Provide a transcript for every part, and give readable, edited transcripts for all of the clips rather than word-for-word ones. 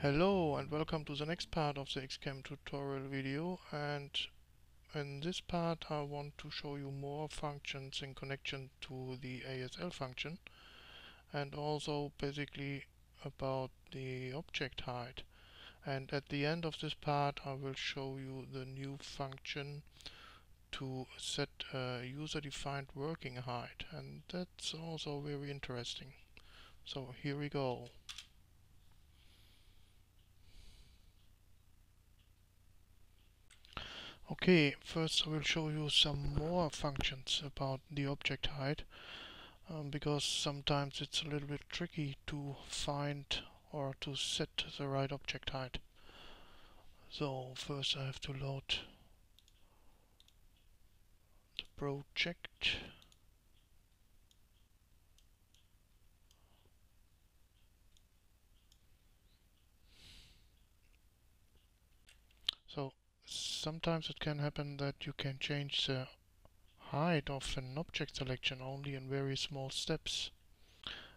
Hello and welcome to the next part of the XCAM tutorial video, and in this part I want to show you more functions in connection to the ASL function and also basically about the object height. And at the end of this part I will show you the new function to set a user-defined working height, and that's also very interesting. So here we go. Okay, first I will show you some more functions about the object height, because sometimes it's a little bit tricky to find or to set the right object height. So first I have to load the project. So sometimes it can happen that you can change the height of an object selection only in very small steps.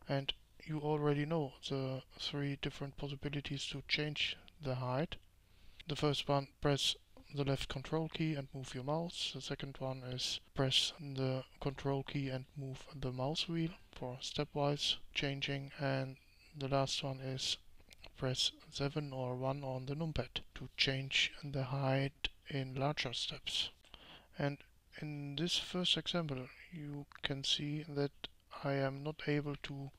And you already know the three different possibilities to change the height. The first one, press the left control key and move your mouse. The second one is press the control key and move the mouse wheel for stepwise changing. And the last one is press 7 or 1 on the numpad to change the height in larger steps. And in this first example you can see that I am not able to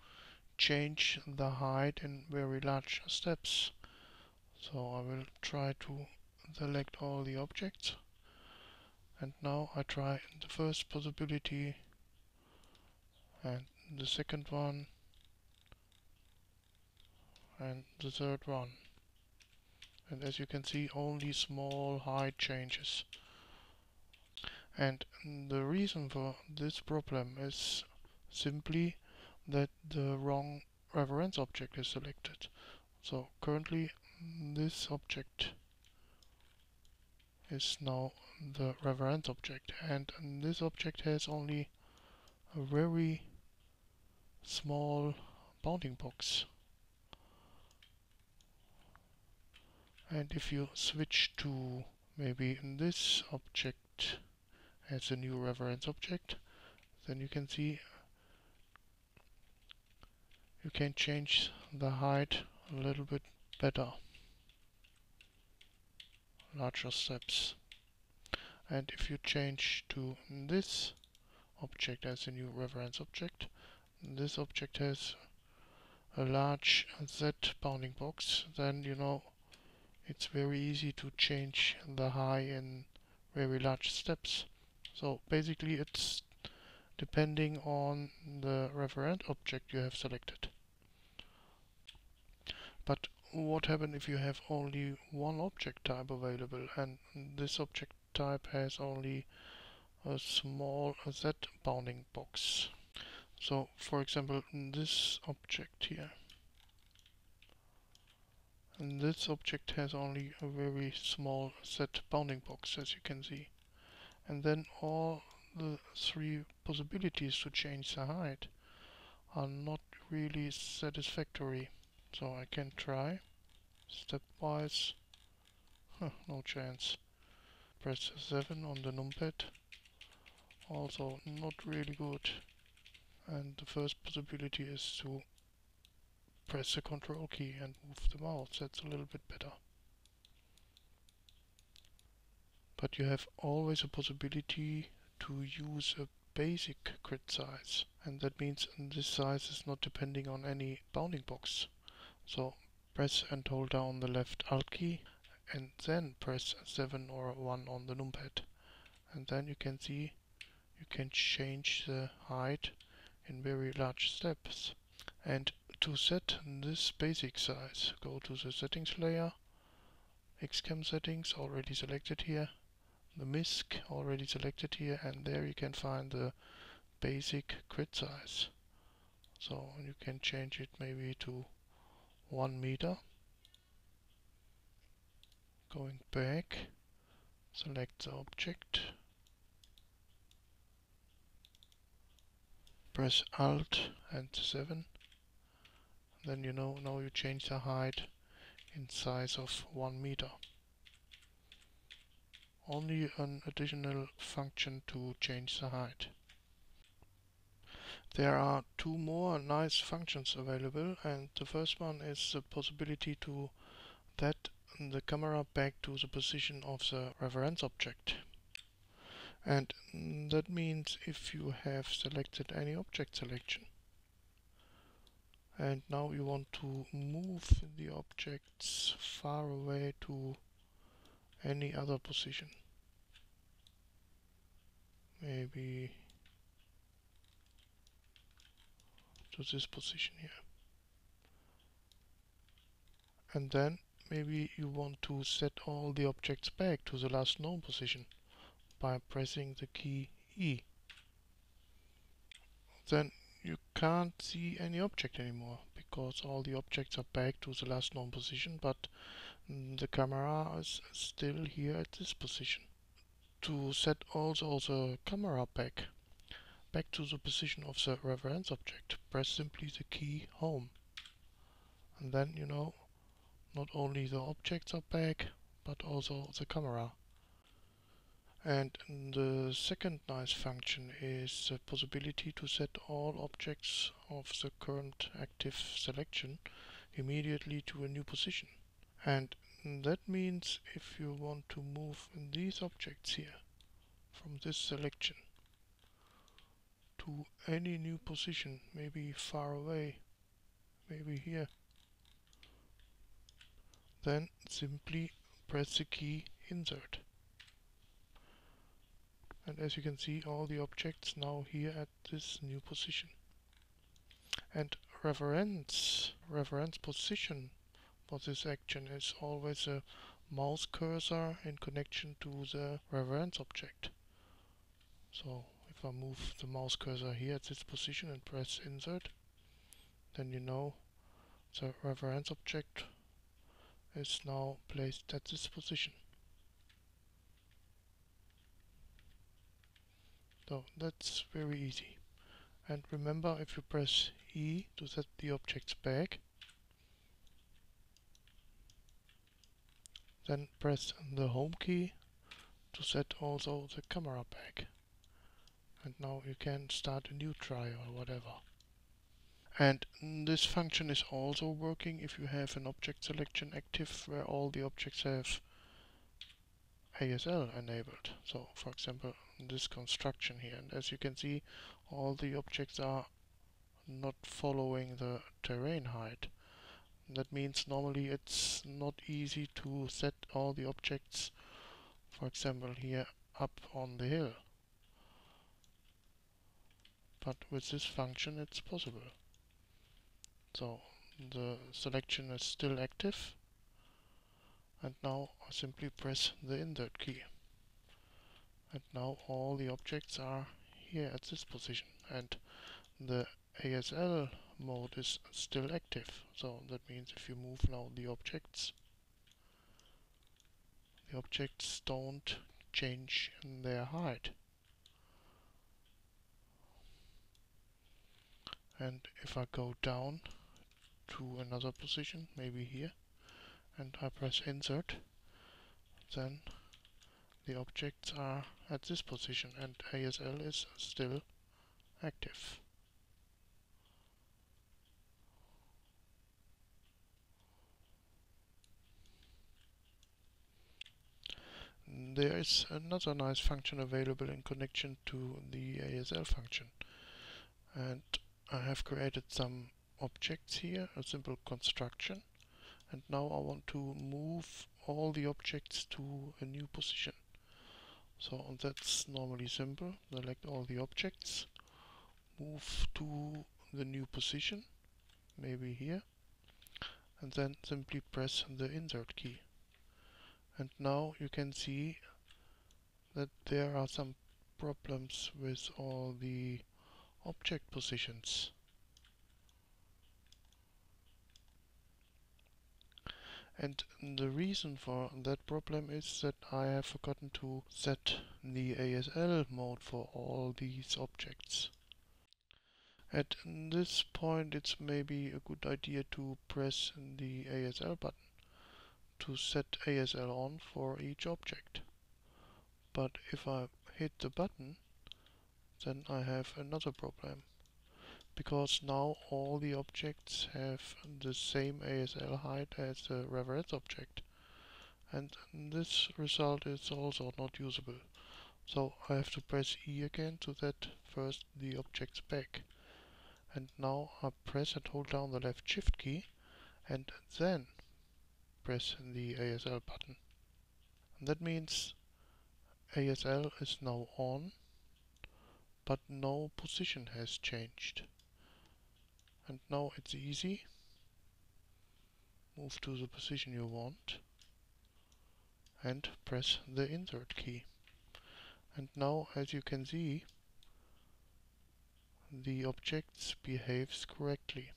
change the height in very large steps. So I will try to select all the objects, and now I try the first possibility and the second one and the third one, and as you can see only small height changes. And the reason for this problem is simply that the wrong reference object is selected. So currently this object is now the reference object, and this object has only a very small bounding box. And if you switch to maybe this object as a new reference object, then you can see you can change the height a little bit better, larger steps. And if you change to this object as a new reference object, this object has a large Z bounding box, then you know it's very easy to change the height in very large steps. So basically it's depending on the referent object you have selected. But what happens if you have only one object type available and this object type has only a small Z bounding box? So for example this object here, and this object has only a very small Z bounding box, as you can see. And then all the three possibilities to change the height are not really satisfactory. So I can try stepwise. No chance. Press 7 on the numpad. Also not really good. And the first possibility is to press the control key and move the mouse. That's a little bit better. But you have always a possibility to use a basic grid size, and that means this size is not depending on any bounding box. So press and hold down the left Alt key and then press 7 or 1 on the numpad, and then you can see you can change the height in very large steps. And to set this basic size, go to the settings layer, XCAM settings already selected here, the MISC already selected here, and there you can find the basic grid size. So you can change it maybe to 1 meter. Going back, select the object, press Alt and 7, then you know now you change the height in size of 1 meter. Only an additional function to change the height. There are two more nice functions available, and the first one is the possibility to set the camera back to the position of the reference object. And that means if you have selected any object selection and now you want to move the objects far away to any other position, maybe to this position here, and then maybe you want to set all the objects back to the last known position by pressing the key E. Then you can't see any object anymore because all the objects are back to the last known position, but the camera is still here at this position. To set also the camera back to the position of the reference object, press simply the key Home. And then not only the objects are back, but also the camera. And the second nice function is the possibility to set all objects of the current active selection immediately to a new position. And that means if you want to move these objects here from this selection to any new position, maybe far away, maybe here, then simply press the key Insert. And as you can see, all the objects now here at this new position. And reference position for this action is always a mouse cursor in connection to the reference object. So if I move the mouse cursor here at this position and press Insert, then the reference object is now placed at this position. So that's very easy. And remember, if you press E to set the objects back, then press the Home key to set also the camera back. And now you can start a new try or whatever. And this function is also working if you have an object selection active where all the objects have ASL enabled. So for example, this construction here. And as you can see, all the objects are not following the terrain height. That means normally it's not easy to set all the objects, for example here up on the hill. But with this function it's possible. So the selection is still active, and now I simply press the Insert key. And now all the objects are here at this position, and the ASL mode is still active. So that means if you move now the objects don't change in their height. And if I go down to another position, maybe here, and I press Insert, then the objects are at this position and ASL is still active. There is another nice function available in connection to the ASL function, and I have created some objects here, a simple construction, and now I want to move all the objects to a new position. So that's normally simple. Select all the objects, move to the new position, maybe here, and then simply press the Insert key. And now you can see that there are some problems with all the object positions. And the reason for that problem is that I have forgotten to set the ASL mode for all these objects. At this point it's maybe a good idea to press the ASL button to set ASL on for each object. But if I hit the button, then I have another problem, because now all the objects have the same ASL height as the reference object, and this result is also not usable. So I have to press E again to set first the objects back, and now I press and hold down the left shift key and then press the ASL button. And that means ASL is now on, but no position has changed. And now it's easy. Move to the position you want and press the insert key. And now, as you can see, the objects behaves correctly.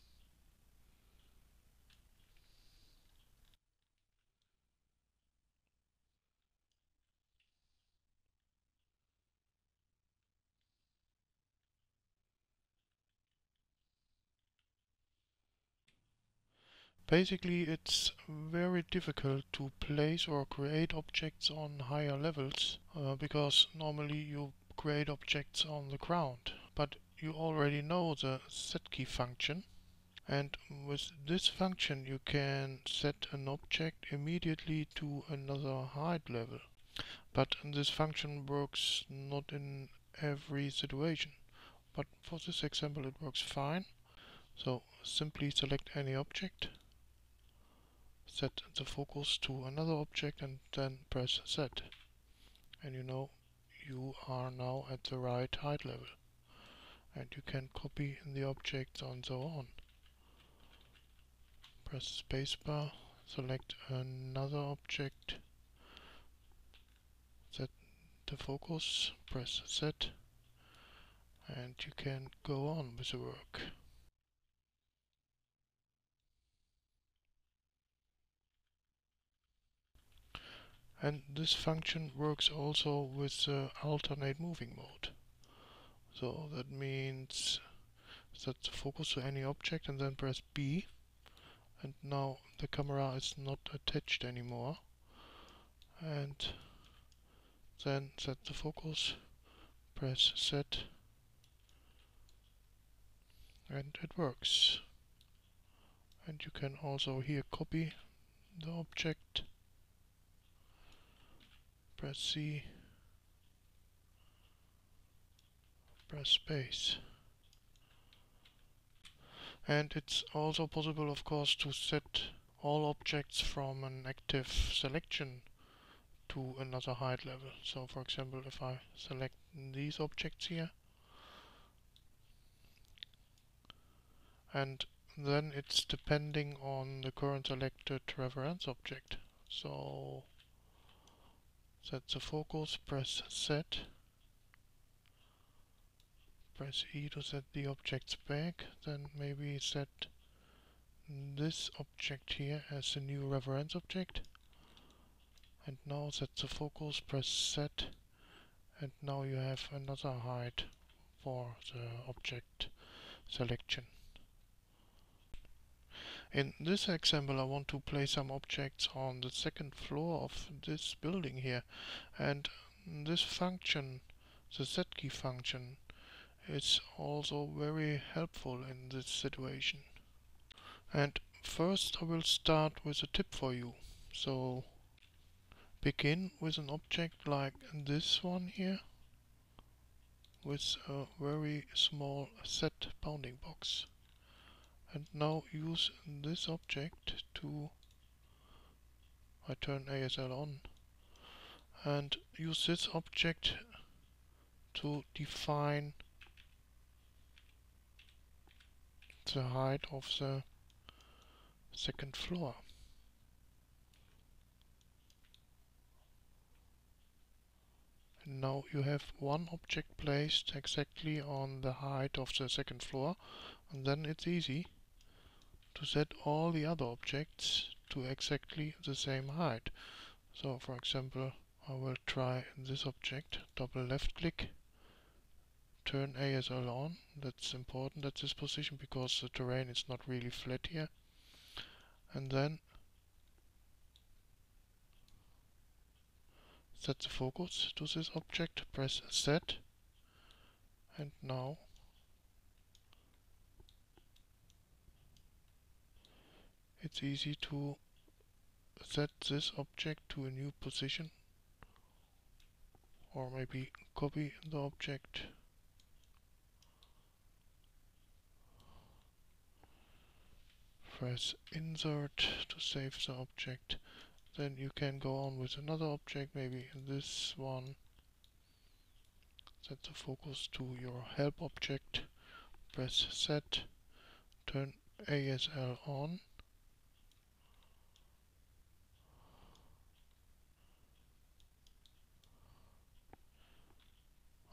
Basically, it's very difficult to place or create objects on higher levels, because normally you create objects on the ground. But you already know the setKey function, and with this function you can set an object immediately to another height level. But this function works not in every situation. But for this example it works fine. So simply select any object, set the focus to another object and then press set. And you know you are now at the right height level. And you can copy the objects and so on. Press spacebar, select another object, set the focus, press set, and you can go on with the work. And this function works also with the alternate moving mode. So that means set the focus to any object and then press B, and now the camera is not attached anymore. And then set the focus, press set, and it works. And you can also here copy the object, press C, press space. And it's also possible, of course, to set all objects from an active selection to another height level. So for example, if I select these objects here, and then it's depending on the current selected reference object. So set the focus, press set, press E to set the objects back, then maybe set this object here as a new reference object, and now set the focus, press set, and now you have another height for the object selection. In this example I want to place some objects on the second floor of this building here, and this function, the setKey function, is also very helpful in this situation. And first I will start with a tip for you. So begin with an object like this one here, with a very small set bounding box. And now use this object to, I turn ASL on, and use this object to define the height of the second floor. And now you have one object placed exactly on the height of the second floor, and then it's easy to set all the other objects to exactly the same height. So for example, I will try this object, double left click, turn ASL on. That's important at this position because the terrain is not really flat here. And then set the focus to this object, press set, and now it's easy to set this object to a new position, or maybe copy the object. Press insert to save the object. Then you can go on with another object, maybe this one. Set the focus to your help object. Press set. Turn ASL on.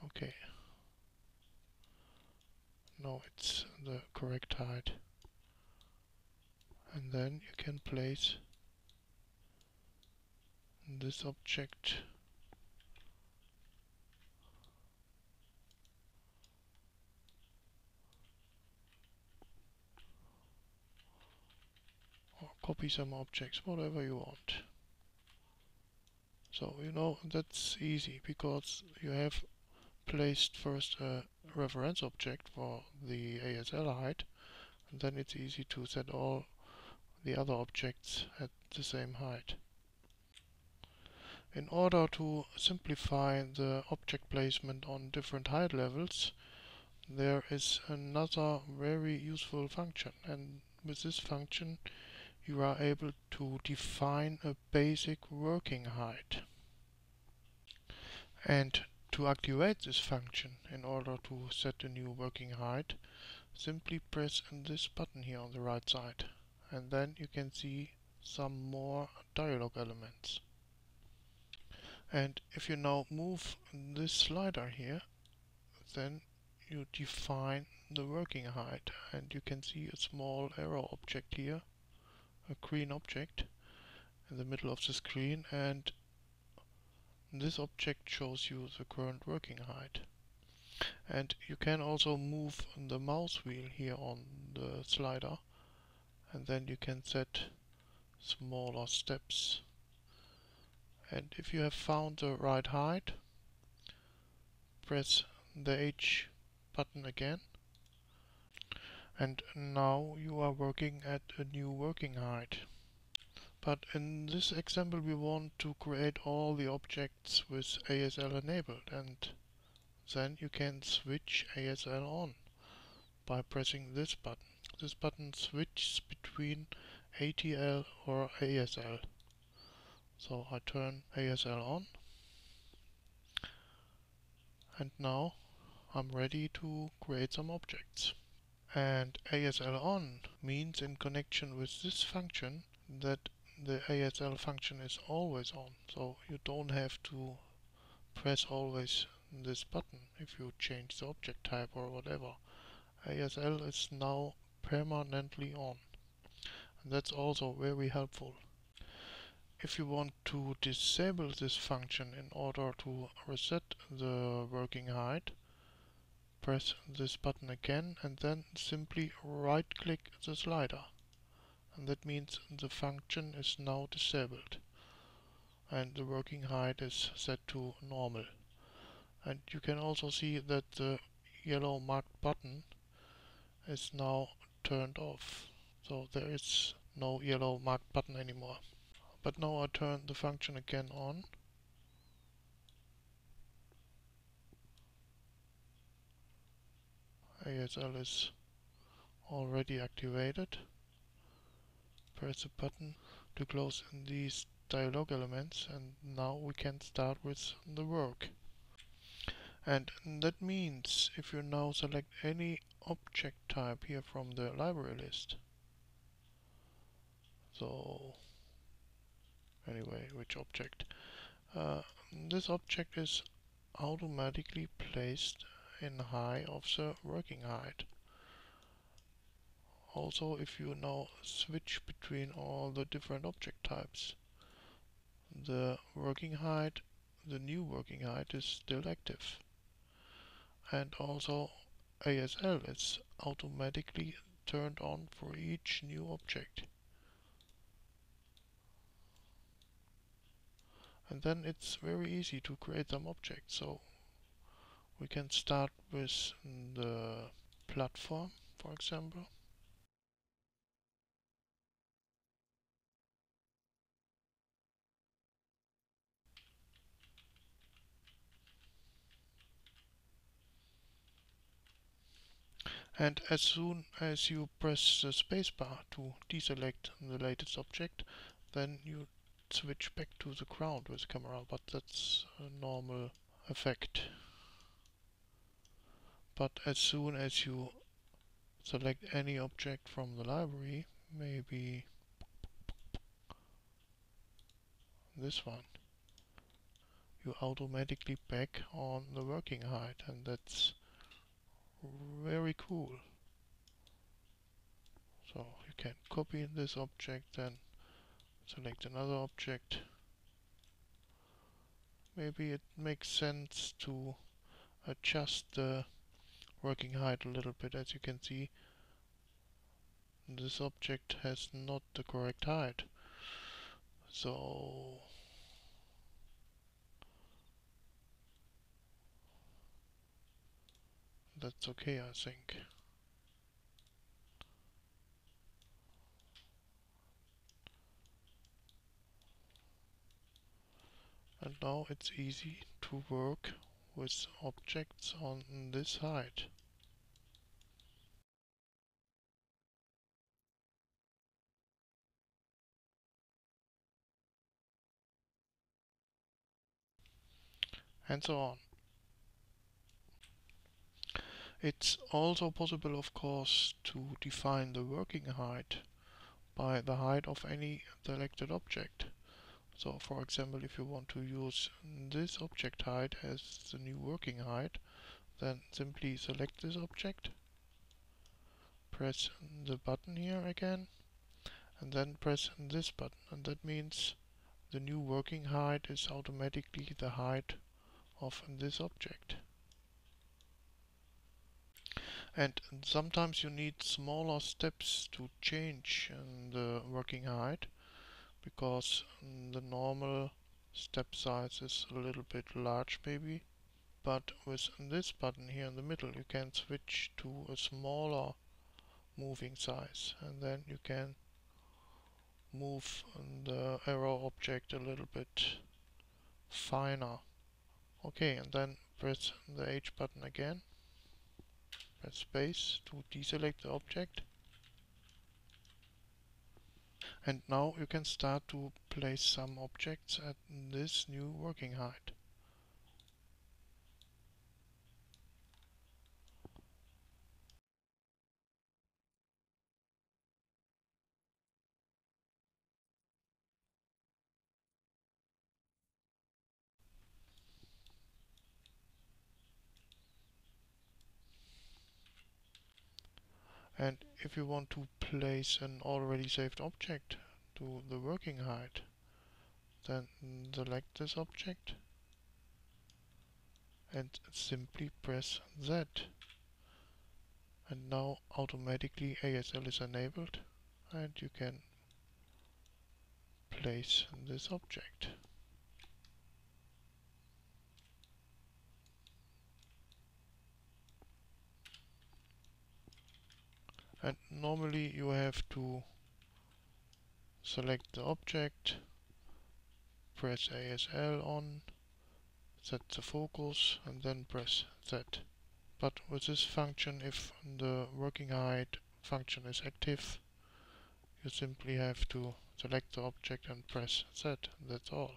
Okay. Now it's the correct height. And then you can place this object or copy some objects, whatever you want. So you know that's easy because you have placed first a reference object for the ASL height, and then it's easy to set all the other objects at the same height. In order to simplify the object placement on different height levels, there is another very useful function, and with this function you are able to define a basic working height. And to activate this function, in order to set a new working height, simply press this button here on the right side, and then you can see some more dialog elements. And if you now move this slider here, then you define the working height, and you can see a small arrow object here, a green object in the middle of the screen, and this object shows you the current working height. And you can also move the mouse wheel here on the slider, and then you can set smaller steps. And if you have found the right height, press the H button again, and now you are working at a new working height. But in this example we want to create all the objects with ASL enabled, and then you can switch ASL on by pressing this button. This button switches between ATL or ASL. So I turn ASL on, and now I'm ready to create some objects. And ASL on means, in connection with this function, that the ASL function is always on, so you don't have to press always this button if you change the object type or whatever. ASL is now permanently on, and that's also very helpful. If you want to disable this function in order to reset the working height, press this button again and then simply right click the slider, and that means the function is now disabled and the working height is set to normal. And you can also see that the yellow marked button is now turned off, so there is no yellow marked button anymore. But now I turn the function again on, ASL is already activated. Press the button to close these dialog elements, and now we can start with the work. And that means if you now select any object type here from the library list, so anyway, which object? This object is automatically placed in high of the working height. Also, if you now switch between all the different object types, the working height, the new working height is still active. And also ASL is automatically turned on for each new object. And then it's very easy to create some objects. So we can start with the platform, for example. And as soon as you press the spacebar to deselect the latest object, then you switch back to the ground with the camera, but that's a normal effect. But as soon as you select any object from the library, maybe this one, you automatically back on the working height, and that's very cool. So you can copy this object, then select another object. Maybe it makes sense to adjust the working height a little bit. As you can see, this object has not the correct height. So that's okay, I think. And now it's easy to work with objects on this height. And so on. It's also possible, of course, to define the working height by the height of any selected object. So, for example, if you want to use this object height as the new working height, then simply select this object, press the button here again, and then press this button, and that means the new working height is automatically the height of this object. And sometimes you need smaller steps to change the working height, because the normal step size is a little bit large maybe. But with this button here in the middle, you can switch to a smaller moving size, and then you can move the arrow object a little bit finer. Okay, and then press the H button again, press space to deselect the object, and now you can start to place some objects at this new working height. And if you want to place an already saved object to the working height, then select this object and simply press Z. And now automatically ASL is enabled, and you can place this object. And normally you have to select the object, press ASL on, set the focus, and then press Z. But with this function, if the working height function is active, you simply have to select the object and press Z. That's all.